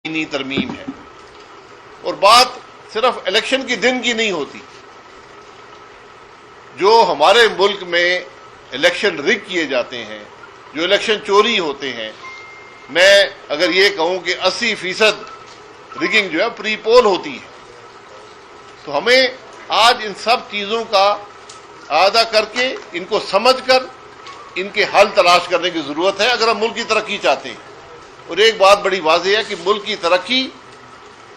ترمیم ہے، اور بات صرف الیکشن کے دن کی نہیں ہوتی. جو ہمارے ملک میں الیکشن رگ کیے جاتے ہیں، جو الیکشن چوری ہوتے ہیں، میں اگر یہ کہوں کہ 80% رگنگ جو ہے پری پول ہوتی ہے، تو ہمیں آج ان سب چیزوں کا اعادہ کر کے ان کو سمجھ کر ان کے حل تلاش کرنے کی ضرورت ہے اگر ہم ملک کی ترقی چاہتے ہیں. اور ایک بات بڑی واضح ہے کہ ملک کی ترقی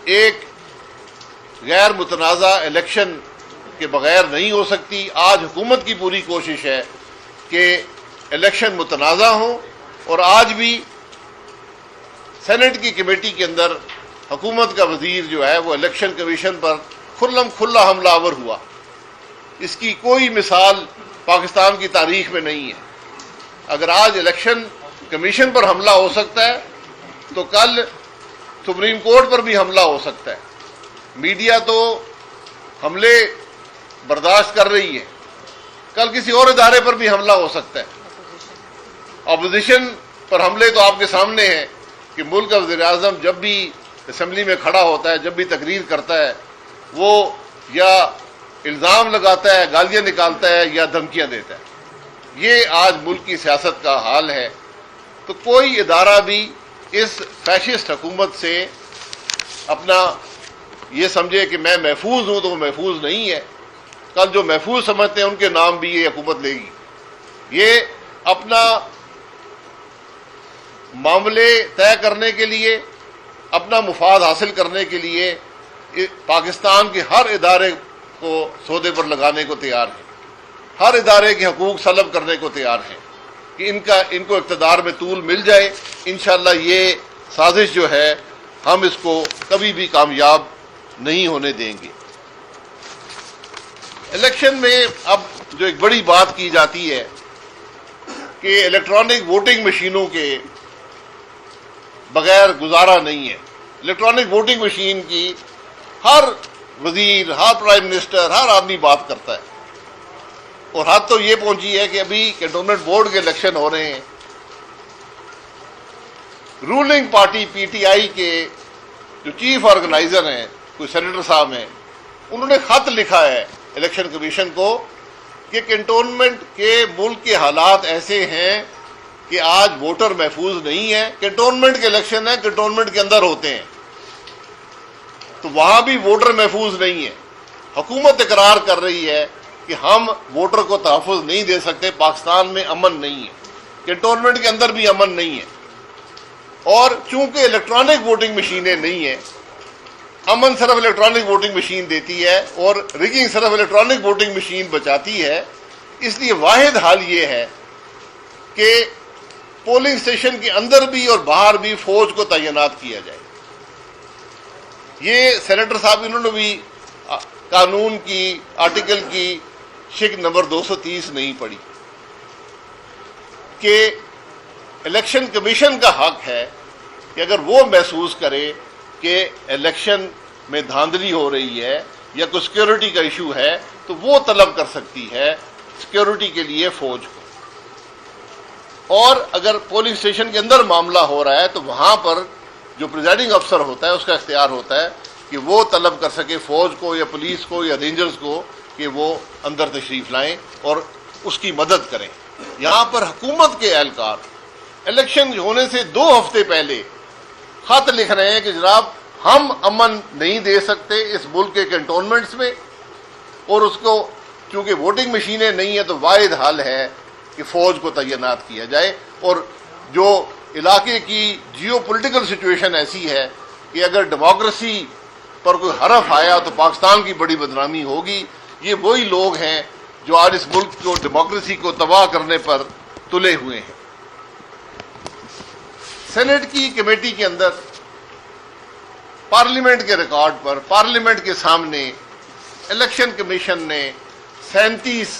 ایک غیر متنازع الیکشن کے بغیر نہیں ہو سکتی. آج حکومت کی پوری کوشش ہے کہ الیکشن متنازع ہوں، اور آج بھی سینٹ کی کمیٹی کے اندر حکومت کا وزیر جو ہے وہ الیکشن کمیشن پر کھلا حملہ آور ہوا. اس کی کوئی مثال پاکستان کی تاریخ میں نہیں ہے. اگر آج الیکشن کمیشن پر حملہ ہو سکتا ہے تو کل سپریم کورٹ پر بھی حملہ ہو سکتا ہے. میڈیا تو حملے برداشت کر رہی ہے، کل کسی اور ادارے پر بھی حملہ ہو سکتا ہے. اپوزیشن پر حملے تو آپ کے سامنے ہیں کہ ملک کا وزیر اعظم جب بھی اسمبلی میں کھڑا ہوتا ہے، جب بھی تقریر کرتا ہے، وہ یا الزام لگاتا ہے، گالیاں نکالتا ہے، یا دھمکیاں دیتا ہے. یہ آج ملک کی سیاست کا حال ہے. تو کوئی ادارہ بھی اس فیشسٹ حکومت سے اپنا یہ سمجھے کہ میں محفوظ ہوں تو وہ محفوظ نہیں ہے. کل جو محفوظ سمجھتے ہیں ان کے نام بھی یہ حکومت لے گی. یہ اپنا معاملے طے کرنے کے لیے، اپنا مفاد حاصل کرنے کے لیے پاکستان کے ہر ادارے کو سودے پر لگانے کو تیار ہیں، ہر ادارے کے حقوق سلب کرنے کو تیار ہیں کہ ان کو اقتدار میں طول مل جائے. انشاءاللہ یہ سازش جو ہے ہم اس کو کبھی بھی کامیاب نہیں ہونے دیں گے. الیکشن میں اب جو ایک بڑی بات کی جاتی ہے کہ الیکٹرانک ووٹنگ مشینوں کے بغیر گزارا نہیں ہے. الیکٹرانک ووٹنگ مشین کی ہر وزیر، ہر پرائم منسٹر، ہر آدمی بات کرتا ہے، اور حد تو یہ پہنچی ہے کہ ابھی کنٹونمنٹ بورڈ کے الیکشن ہو رہے ہیں. Ruling party P T I کے جو چیف آرگنائزر ہیں، کوئی سینیٹر صاحب ہیں، انہوں نے خط لکھا ہے الیکشن کمیشن کو کہ کنٹونمنٹ کے ملک کے حالات ایسے ہیں کہ آج ووٹر محفوظ نہیں ہے. کنٹونمنٹ کے الیکشن ہیں، کنٹونمنٹ کے اندر ہوتے ہیں، تو وہاں بھی ووٹر محفوظ نہیں ہے. حکومت اقرار کر رہی ہے کہ ہم ووٹر کو تحفظ نہیں دے سکتے، پاکستان میں امن نہیں ہے، کنٹونمنٹ کے اندر بھی امن نہیں ہے. اور چونکہ الیکٹرانک ووٹنگ مشینیں نہیں ہیں، امن صرف الیکٹرانک ووٹنگ مشین دیتی ہے اور رگنگ صرف الیکٹرانک ووٹنگ مشین بچاتی ہے. اس لیے واحد حل یہ ہے کہ پولنگ اسٹیشن کے اندر بھی اور باہر بھی فوج کو تعینات کیا جائے. یہ سینیٹر صاحب انہوں نے بھی قانون کی آرٹیکل کی شق نمبر 230 نہیں پڑھی کہ الیکشن کمیشن کا حق ہے کہ اگر وہ محسوس کرے کہ الیکشن میں دھاندلی ہو رہی ہے یا کوئی سیکیورٹی کا ایشو ہے تو وہ طلب کر سکتی ہے سیکیورٹی کے لیے فوج کو. اور اگر پولنگ اسٹیشن کے اندر معاملہ ہو رہا ہے تو وہاں پر جو پریزائڈنگ افسر ہوتا ہے اس کا اختیار ہوتا ہے کہ وہ طلب کر سکے فوج کو یا پولیس کو یا رینجرز کو کہ وہ اندر تشریف لائیں اور اس کی مدد کریں. یہاں پر حکومت کے اہلکار الیکشن ہونے سے 2 ہفتے پہلے خط لکھ رہے ہیں کہ جناب ہم امن نہیں دے سکتے اس ملک کے کنٹونمنٹس میں، اور اس کو چونکہ ووٹنگ مشینیں نہیں ہیں تو واحد حل ہے کہ فوج کو تعینات کیا جائے. اور جو علاقے کی جیو پولیٹیکل سچویشن ایسی ہے کہ اگر ڈیموکریسی پر کوئی حرف آیا تو پاکستان کی بڑی بدنامی ہوگی. یہ وہی لوگ ہیں جو آج اس ملک کو ڈیموکریسی کو تباہ کرنے پر تلے ہوئے ہیں. سینٹ کی کمیٹی کے اندر پارلیمنٹ کے ریکارڈ پر، پارلیمنٹ کے سامنے الیکشن کمیشن نے 37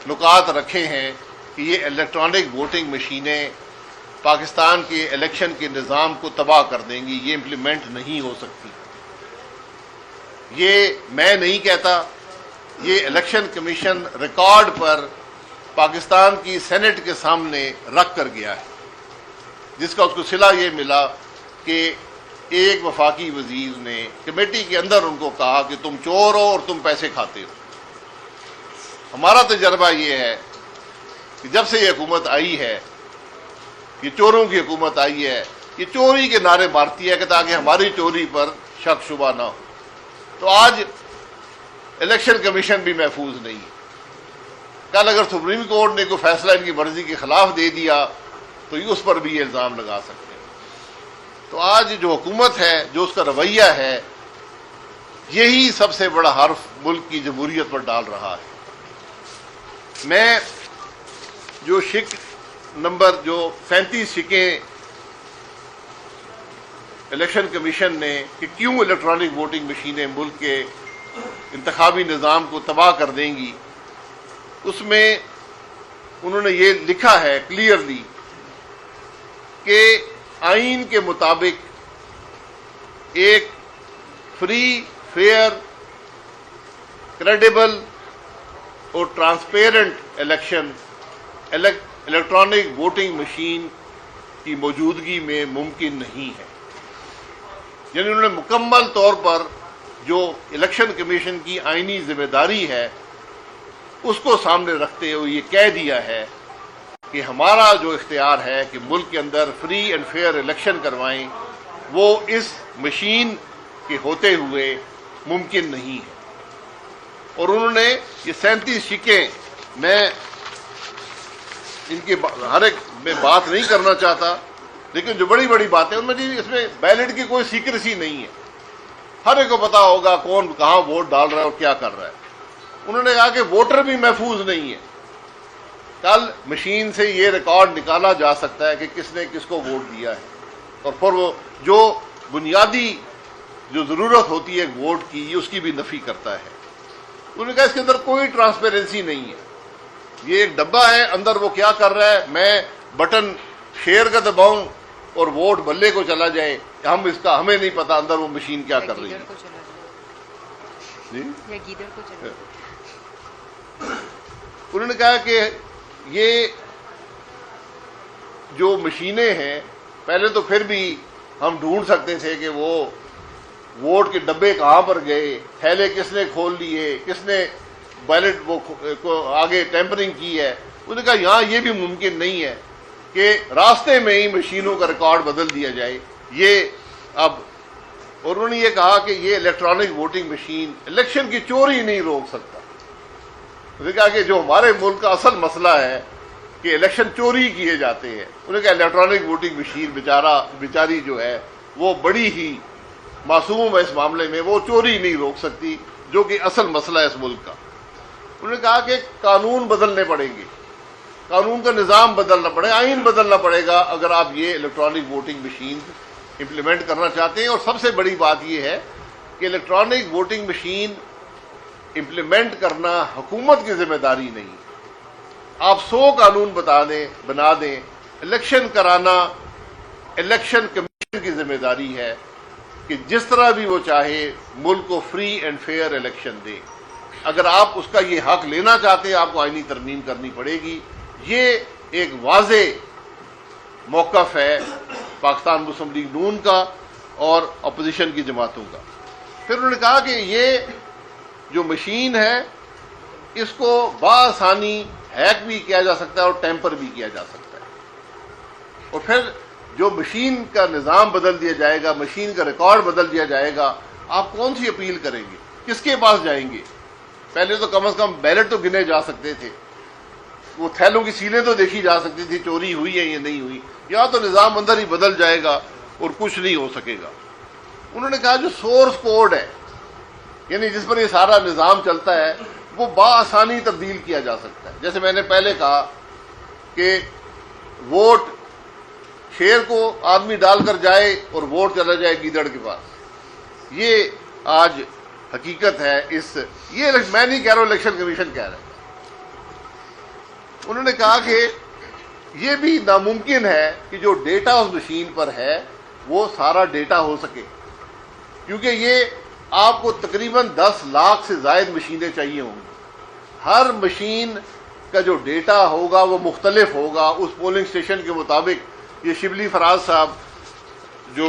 نکات رکھے ہیں کہ یہ الیکٹرانک ووٹنگ مشینیں پاکستان کے الیکشن کے نظام کو تباہ کر دیں گی، یہ امپلیمنٹ نہیں ہو سکتی. یہ میں نہیں کہتا، یہ الیکشن کمیشن ریکارڈ پر پاکستان کی سینٹ کے سامنے رکھ کر گیا ہے، جس کا اس کو صلہ یہ ملا کہ ایک وفاقی وزیر نے کمیٹی کے اندر ان کو کہا کہ تم چور ہو اور تم پیسے کھاتے ہو. ہمارا تجربہ یہ ہے کہ جب سے یہ حکومت آئی ہے، یہ چوروں کی حکومت آئی ہے، یہ چوری کے نعرے مارتی ہے کہ تاکہ ہماری چوری پر شک شبہ نہ ہو. تو آج الیکشن کمیشن بھی محفوظ نہیں ہے. کل اگر سپریم کورٹ نے کوئی فیصلہ ان کی مرضی کے خلاف دے دیا تو اس پر بھی یہ الزام لگا سکتے ہیں. تو آج جو حکومت ہے، جو اس کا رویہ ہے، یہی سب سے بڑا حرف ملک کی جمہوریت پر ڈال رہا ہے. میں جو شک نمبر 37 شکیں الیکشن کمیشن نے کہ کیوں الیکٹرانک ووٹنگ مشینیں ملک کے انتخابی نظام کو تباہ کر دیں گی، اس میں انہوں نے یہ لکھا ہے کلیئرلی کہ آئین کے مطابق ایک فری، فیئر، کریڈیبل اور transparent election electronic voting machine کی موجودگی میں ممکن نہیں ہے. یعنی انہوں نے مکمل طور پر جو الیکشن کمیشن کی آئینی ذمہ داری ہے اس کو سامنے رکھتے ہوئے یہ کہہ دیا ہے کہ ہمارا جو اختیار ہے کہ ملک کے اندر فری اینڈ فیئر الیکشن کروائیں، وہ اس مشین کے ہوتے ہوئے ممکن نہیں ہے. اور انہوں نے یہ 37 شکیں، میں ان کے ہر ایک میں بات نہیں کرنا چاہتا، لیکن جو بڑی بڑی باتیں ان میں اس میں بیلٹ کی کوئی سیکریسی نہیں ہے. ہر ایک کو پتا ہوگا کون کہاں ووٹ ڈال رہا ہے اور کیا کر رہا ہے. انہوں نے کہا کہ ووٹر بھی محفوظ نہیں ہے. کل مشین سے یہ ریکارڈ نکالا جا سکتا ہے کہ کس نے کس کو ووٹ دیا ہے، اور پھر وہ جو بنیادی جو ضرورت ہوتی ہے ووٹ کی، اس کی بھی نفی کرتا ہے. انہوں نے کہا اس کے اندر کوئی ٹرانسپیرنسی نہیں ہے. یہ ایک ڈبہ ہے، اندر وہ کیا کر رہا ہے، میں بٹن شیئر کا دباؤں اور ووٹ بلے کو چلا جائے، ہمیں نہیں پتا اندر وہ مشین کیا کر رہی ہے. انہوں نے کہا کہ یہ جو مشینیں ہیں، پہلے تو پھر بھی ہم ڈھونڈ سکتے تھے کہ وہ ووٹ کے ڈبے کہاں پر گئے، تھیلے کس نے کھول لیے، کس نے بیلٹ کو آگے ٹیمپرنگ کی ہے. انہوں نے کہا یہاں یہ بھی ممکن نہیں ہے کہ راستے میں ہی مشینوں کا ریکارڈ بدل دیا جائے. یہ اب اور انہوں نے یہ کہا کہ یہ الیکٹرانک ووٹنگ مشین الیکشن کی چوری نہیں روک سکتا. انہوں نے کہا کہ جو ہمارے ملک کا اصل مسئلہ ہے کہ الیکشن چوری کیے جاتے ہیں، انہوں نے کہا الیکٹرانک ووٹنگ مشین بیچاری جو ہے وہ بڑی ہی معصوم ہے اس معاملے میں، وہ چوری نہیں روک سکتی جو کہ اصل مسئلہ ہے اس ملک کا. انہوں نے کہا کہ قانون بدلنے پڑیں گے، قانون کا نظام بدلنا پڑے، آئین بدلنا پڑے گا اگر آپ یہ الیکٹرانک ووٹنگ مشین امپلیمنٹ کرنا چاہتے ہیں. اور سب سے بڑی بات یہ ہے کہ الیکٹرانک ووٹنگ مشین امپلیمنٹ کرنا حکومت کی ذمہ داری نہیں. آپ 100 قانون بنا دیں، الیکشن کرانا الیکشن کمیشن کی ذمہ داری ہے کہ جس طرح بھی وہ چاہے ملک کو فری اینڈ فیئر الیکشن دے. اگر آپ اس کا یہ حق لینا چاہتے ہیں، آپ کو آئینی ترمیم کرنی پڑے گی. یہ ایک واضح موقف ہے پاکستان مسلم لیگ نون کا اور اپوزیشن کی جماعتوں کا. پھر انہوں نے کہا کہ یہ جو مشین ہے اس کو بآسانی ہیک بھی کیا جا سکتا ہے اور ٹیمپر بھی کیا جا سکتا ہے. اور پھر جو مشین کا نظام بدل دیا جائے گا، مشین کا ریکارڈ بدل دیا جائے گا، آپ کون سی اپیل کریں گے، کس کے پاس جائیں گے؟ پہلے تو کم از کم بیلٹ تو گنے جا سکتے تھے، وہ تھیلوں کی سیلیں تو دیکھی جا سکتی تھی چوری ہوئی ہے یا نہیں ہوئی. یہاں تو نظام اندر ہی بدل جائے گا اور کچھ نہیں ہو سکے گا. انہوں نے کہا جو سورس کوڈ ہے، یعنی جس پر یہ سارا نظام چلتا ہے، وہ بآسانی تبدیل کیا جا سکتا ہے. جیسے میں نے پہلے کہا کہ ووٹ شیر کو آدمی ڈال کر جائے اور ووٹ چلا جائے گیدڑ کے پاس. یہ آج حقیقت ہے. یہ میں نہیں کہہ رہا ہوں، الیکشن کمیشن کہہ رہا ہے. انہوں نے کہا کہ یہ بھی ناممکن ہے کہ جو ڈیٹا اس مشین پر ہے وہ سارا ڈیٹا ہو سکے، کیونکہ یہ آپ کو تقریباً 10 لاکھ سے زائد مشینیں چاہیے ہوں گی. ہر مشین کا جو ڈیٹا ہوگا وہ مختلف ہوگا اس پولنگ اسٹیشن کے مطابق. یہ شبلی فراز صاحب جو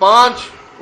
5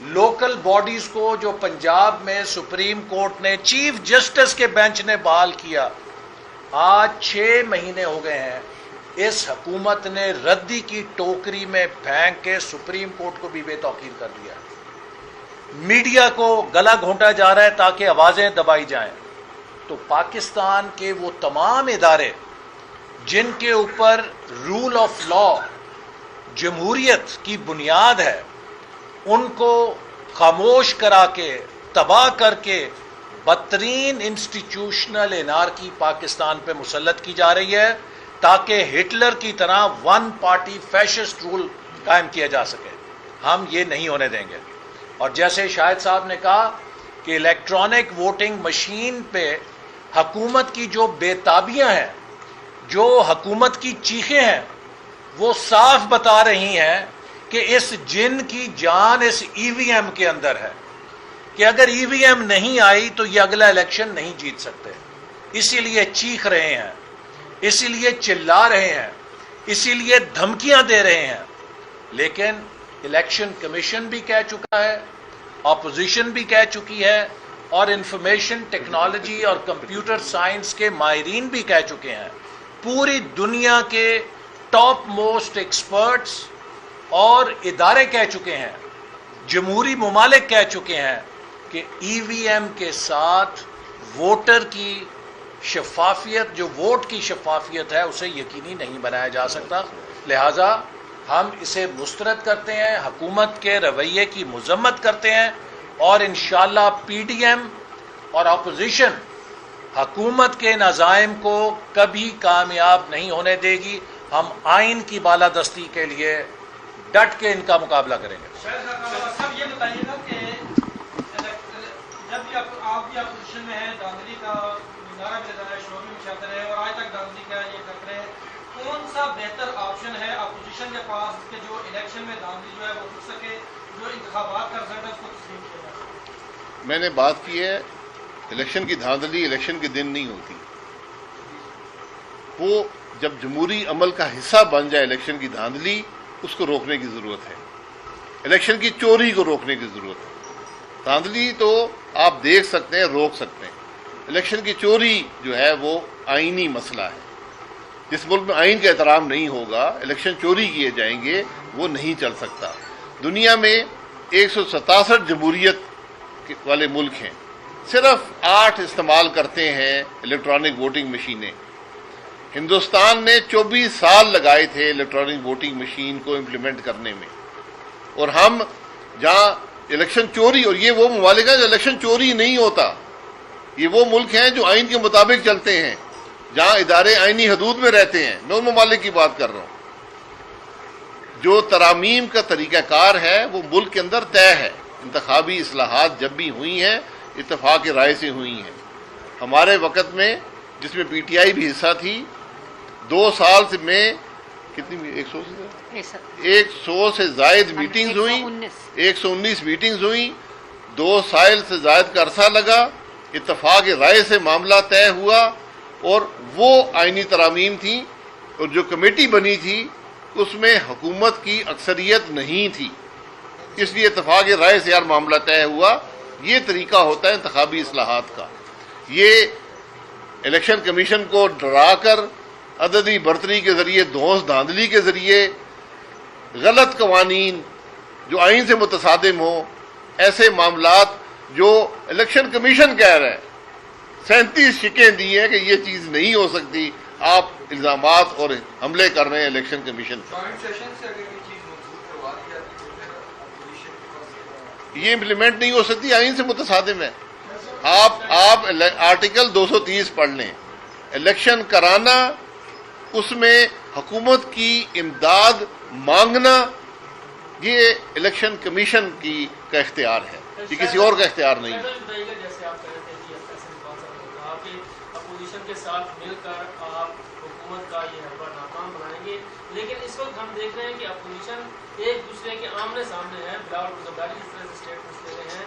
لوکل باڈیز کو جو پنجاب میں سپریم کورٹ نے چیف جسٹس کے بینچ نے بحال کیا، آج 6 مہینے ہو گئے ہیں، اس حکومت نے ردی کی ٹوکری میں پھینک کے سپریم کورٹ کو بھی بے توقیر کر دیا، میڈیا کو گلا گھونٹا جا رہا ہے تاکہ آوازیں دبائی جائیں۔ تو پاکستان کے وہ تمام ادارے جن کے اوپر رول آف لا، جمہوریت کی بنیاد ہے، ان کو خاموش کرا کے، تباہ کر کے بدترین انسٹیٹیوشنل انارکی پاکستان پہ مسلط کی جا رہی ہے تاکہ ہٹلر کی طرح ون پارٹی فیشسٹ رول قائم کیا جا سکے۔ ہم یہ نہیں ہونے دیں گے۔ اور جیسے شاہد صاحب نے کہا کہ الیکٹرانک ووٹنگ مشین پہ حکومت کی جو بے تابیاں ہیں، جو حکومت کی چیخیں ہیں، وہ صاف بتا رہی ہیں کہ اس جن کی جان اس ای وی ایم کے اندر ہے، کہ اگر ای وی ایم نہیں آئی تو یہ اگلا الیکشن نہیں جیت سکتے۔ اسی لیے چیخ رہے ہیں، اسی لیے چلا رہے ہیں، اسی لیے دھمکیاں دے رہے ہیں۔ لیکن الیکشن کمیشن بھی کہہ چکا ہے، اپوزیشن بھی کہہ چکی ہے، اور انفارمیشن ٹیکنالوجی اور کمپیوٹر سائنس کے ماہرین بھی کہہ چکے ہیں، پوری دنیا کے ٹاپ موسٹ ایکسپرٹس اور ادارے کہہ چکے ہیں، جمہوری ممالک کہہ چکے ہیں کہ ای وی ایم کے ساتھ ووٹر کی شفافیت، جو ووٹ کی شفافیت ہے، اسے یقینی نہیں بنایا جا سکتا۔ لہٰذا ہم اسے مسترد کرتے ہیں، حکومت کے رویے کی مذمت کرتے ہیں، اور انشاءاللہ پی ڈی ایم اور اپوزیشن حکومت کے نظائم کو کبھی کامیاب نہیں ہونے دے گی۔ ہم آئین کی بالادستی کے لیے ڈٹ کے ان کا مقابلہ کریں گے۔ صاحب یہ بتائیے گا کہ جب بھی آپ بھی اپوزیشن میں ہیں، دھاندلی کا نعرہ بھی لگا ہے، شور بھی مچاتے رہے اور آج تک دھاندلی کا یہ کرتے رہے، کون سا بہتر آپشن ہے اپوزیشن کے پاس کہ جو الیکشن میں دھاندلی جو ہے وہ رک سکے، جو انتخابات کا رزلٹ ہے اس کو تسلیم کیا جا سکے؟ میں نے بات کی ہے، الیکشن کی دھاندلی الیکشن کے دن نہیں ہوتی، وہ جب جمہوری عمل کا حصہ بن جائے الیکشن کی دھاندلی، اس کو روکنے کی ضرورت ہے، الیکشن کی چوری کو روکنے کی ضرورت ہے۔ دھاندلی تو آپ دیکھ سکتے ہیں، روک سکتے ہیں، الیکشن کی چوری جو ہے وہ آئینی مسئلہ ہے۔ جس ملک میں آئین کا احترام نہیں ہوگا، الیکشن چوری کیے جائیں گے، وہ نہیں چل سکتا۔ دنیا میں 167 جمہوریت والے ملک ہیں، صرف 8 استعمال کرتے ہیں الیکٹرانک ووٹنگ مشینیں۔ ہندوستان نے 24 سال لگائے تھے الیکٹرانک ووٹنگ مشین کو امپلیمنٹ کرنے میں، اور ہم جہاں الیکشن چوری، اور یہ وہ ممالک ہیں جو الیکشن چوری نہیں ہوتا، یہ وہ ملک ہیں جو آئین کے مطابق چلتے ہیں، جہاں ادارے آئینی حدود میں رہتے ہیں۔ میں ان ممالک کی بات کر رہا ہوں۔ جو ترامیم کا طریقہ کار ہے وہ ملک کے اندر طے ہے۔ انتخابی اصلاحات جب بھی ہوئی ہیں، اتفاق رائے سے ہوئی ہیں۔ ہمارے وقت میں، جس میں پی ٹی آئی بھی حصہ تھی، 2 سال میں کتنی 100 سے زائد میٹنگز ہوئیں، 119 میٹنگز ہوئیں، 2 سال سے زائد کا عرصہ لگا، اتفاق رائے سے معاملہ طے ہوا، اور وہ آئینی ترامیم تھیں، اور جو کمیٹی بنی تھی اس میں حکومت کی اکثریت نہیں تھی، اس لیے اتفاق رائے سے یار معاملہ طے ہوا۔ یہ طریقہ ہوتا ہے انتخابی اصلاحات کا۔ یہ الیکشن کمیشن کو ڈرا کر، عددی برتری کے ذریعے، دھونس دھاندلی کے ذریعے، غلط قوانین جو آئین سے متصادم ہوں، ایسے معاملات جو الیکشن کمیشن کہہ رہے ہیں، 37 شکیں دی ہیں کہ یہ چیز نہیں ہو سکتی، آپ الزامات اور حملے کر رہے ہیں الیکشن کمیشن پر۔ یہ امپلیمنٹ نہیں ہو سکتی، آئین سے متصادم ہے۔ آپ آرٹیکل 230 پڑھ لیں، الیکشن کرانا، اس میں حکومت کی امداد مانگنا، یہ الیکشن کمیشن کا اختیار ہے، یہ کسی اور کا اختیار نہیں ہے۔ جیسے آپ کہہ رہے تھے جی، کہا کہ اپوزیشن کے ساتھ مل کر آپ حکومت کا یہ حلبہ ناکام بنائیں گے، لیکن اس وقت ہم دیکھ رہے ہیں کہ اپوزیشن ایک دوسرے کے آمنے سامنے ہے، بلاول زرداری جس طرح سے اسٹیٹمنٹس دے رہے ہیں،